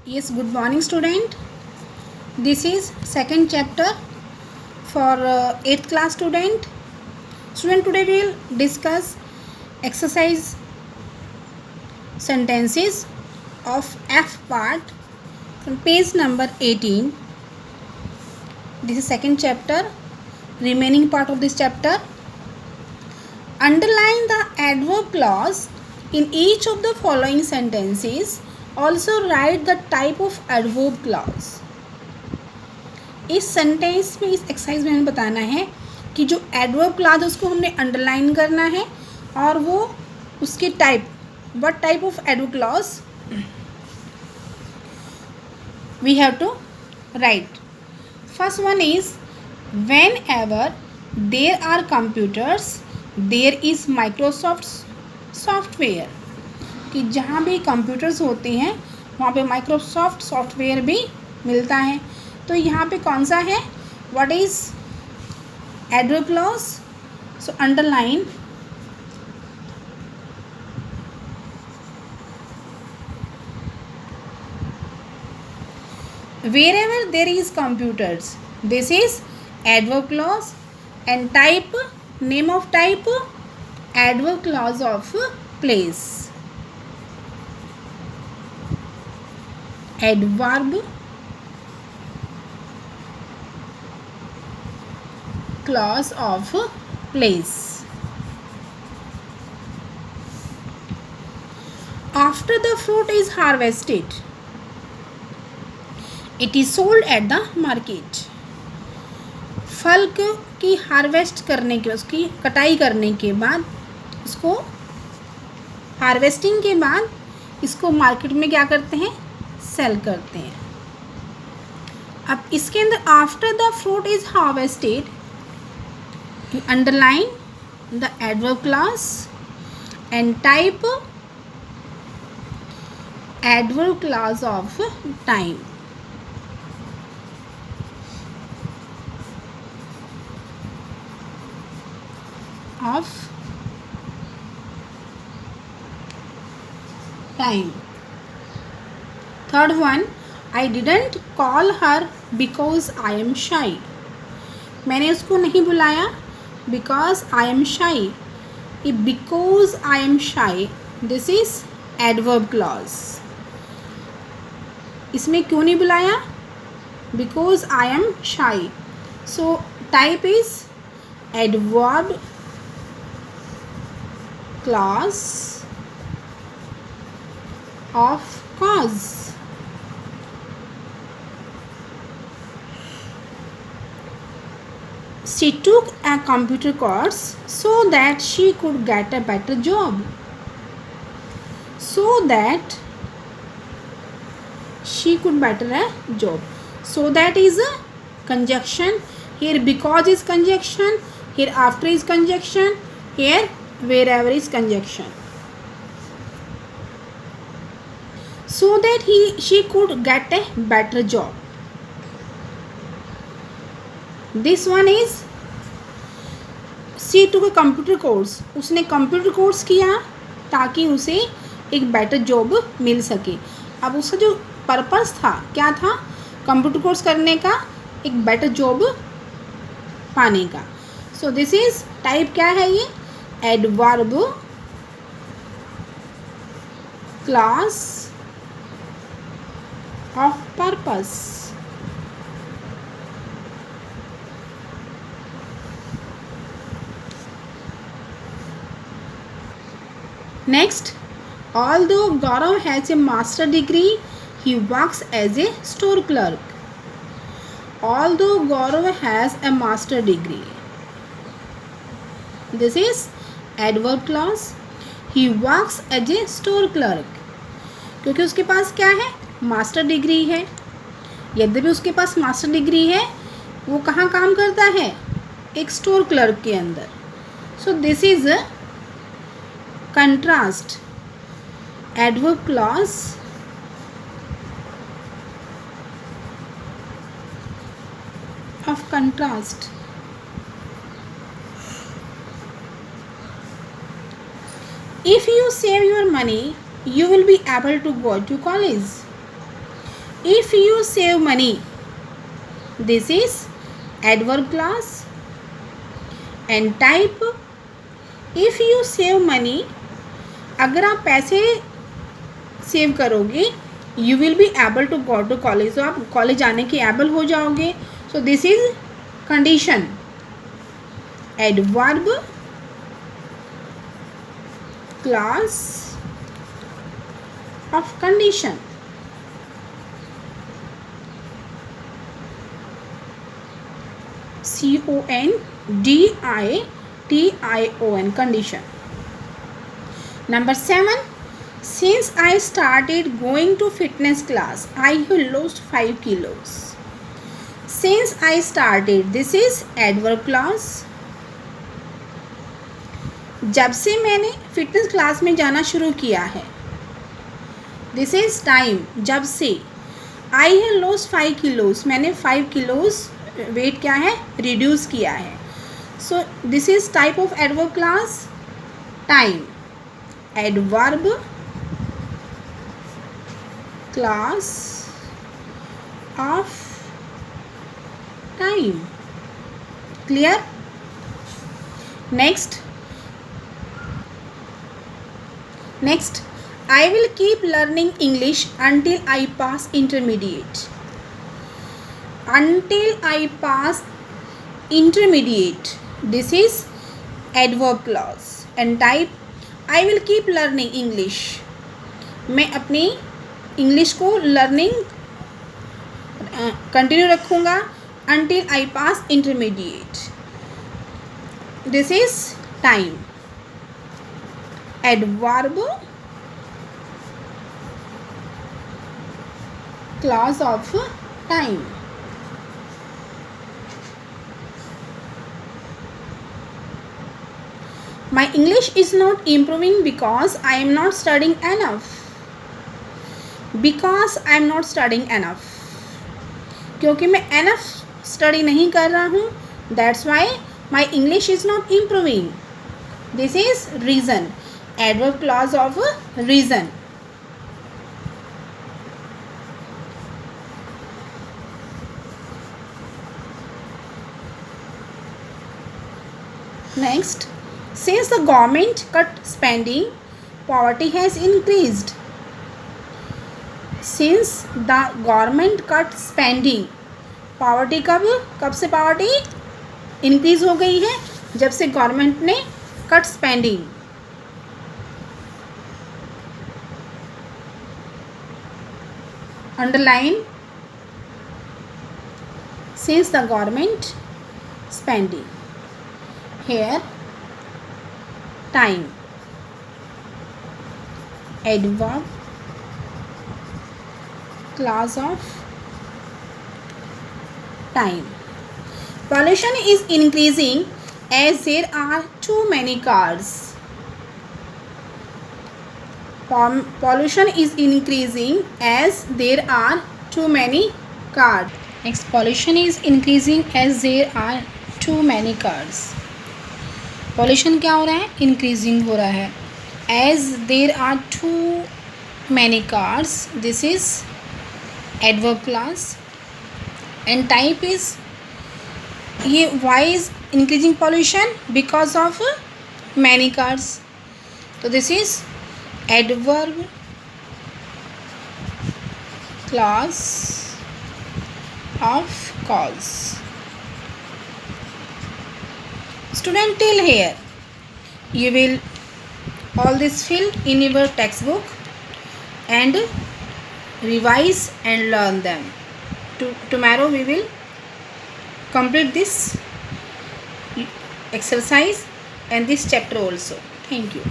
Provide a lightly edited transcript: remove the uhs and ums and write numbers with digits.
Yes, good morning, student. This is second chapter for 8th class student. Student, today we will discuss exercise sentences of F part from page number 18. This is second chapter, remaining part of this chapter. Underline the adverb clause in each of the following sentences. Also write the type of adverb clause. इस sentence में, इस exercise में हमें बताना है कि जो adverb clause उसको हमने अंडरलाइन करना है और वो उसके type, what type of adverb clause we have to write. First one is whenever there are computers there is Microsoft software. कि जहाँ भी कंप्यूटर्स होते हैं वहाँ पे माइक्रोसॉफ्ट सॉफ्टवेयर भी मिलता है. तो यहाँ पे कौन सा है, what is adverb clause? So underline wherever there is computers, this is adverb clause. And type, name of type, adverb clause of place. Adverb clause of place. After the fruit is harvested, it is sold at the market. फल की harvest करने के, उसकी कटाई करने के बाद, उसको हार्वेस्टिंग के बाद इसको मार्केट में क्या करते हैं, सेल करते हैं. अब इसके अंदर after the fruit is harvested, underline the adverb clause and type adverb clause of time. of time. Third one, I didn't call her because I am shy. मैंने उसको नहीं बुलाया because I am shy. Because I am shy, this is adverb clause. इसमें क्यों नहीं बुलाया, because I am shy. So type is adverb clause of cause. She took a computer course so that she could get a better job. So that she could better a job. So that is a conjunction. Here because is conjunction, here after is conjunction, here wherever is conjunction. So that she could get a better job. This one is she took a computer course. उसने computer course किया ताकि उसे एक better job मिल सके. अब उसका जो purpose था, क्या था, कंप्यूटर कोर्स करने का, एक बेटर जॉब पाने का. सो दिस इज टाइप, क्या है ये, adverb clause of purpose. Next, although Gaurav has a master degree, he works as a store clerk. Although Gaurav has a master degree, this is adverb clause. He works as a store clerk. क्योंकि उसके पास क्या है, master degree है. यद्यपि उसके पास master degree है, वो कहाँ काम करता है, एक स्टोर क्लर्क के अंदर. So this is contrast, adverb clause of contrast. If you save your money, you will be able to go to college. If you save money, this is adverb clause. And type, if you save money, अगर आप पैसे save करोगे, you will be able to go to college, तो आप college जाने के able हो जाओगे. So this is condition. Adverb clause of condition. CONDITION, condition. Number 7, since I started going to fitness class, I have lost 5 kilos. Since I started, this is adverb clause. जब से मैंने fitness class में जाना शुरू किया है, this is time. जब से. आई हैव लॉस्ट 5 किलोज, मैंने 5 किलोज वेट क्या है, रिड्यूस किया है. So this is type of adverb class, time. Adverb class of time. Clear. Next, I will keep learning English until I pass intermediate. Until I pass intermediate. This is adverb clause. And type, I will keep learning English. मैं अपनी English को learning continue रखूँगा until I pass intermediate. This is time. Adverb clause of time. My English is not improving because I am not studying enough. Because I am not studying enough. क्योंकि मैं enough study नहीं कर रहा हूँ. That's why my English is not improving. This is reason. Adverb clause of reason. Next, since the government cut spending, poverty has increased. Since the government cut spending, poverty कब से poverty increase हो गई है, जब से government ने cut spending. Underline, since the government spending. Here, time. Adverb clause of time. Pollution is increasing as there are too many cars. Pollution is increasing as there are too many cars. Next, pollution is increasing as there are too many cars. Pollution क्या हो रहा है, increasing हो रहा है. As there are too many cars, this is adverb clause. And type is, ये why is increasing pollution, because of many cars. So this is adverb clause of cause. Student, till here you will all this fill in your textbook and revise and learn them. Tomorrow we will complete this exercise and this chapter also. Thank you.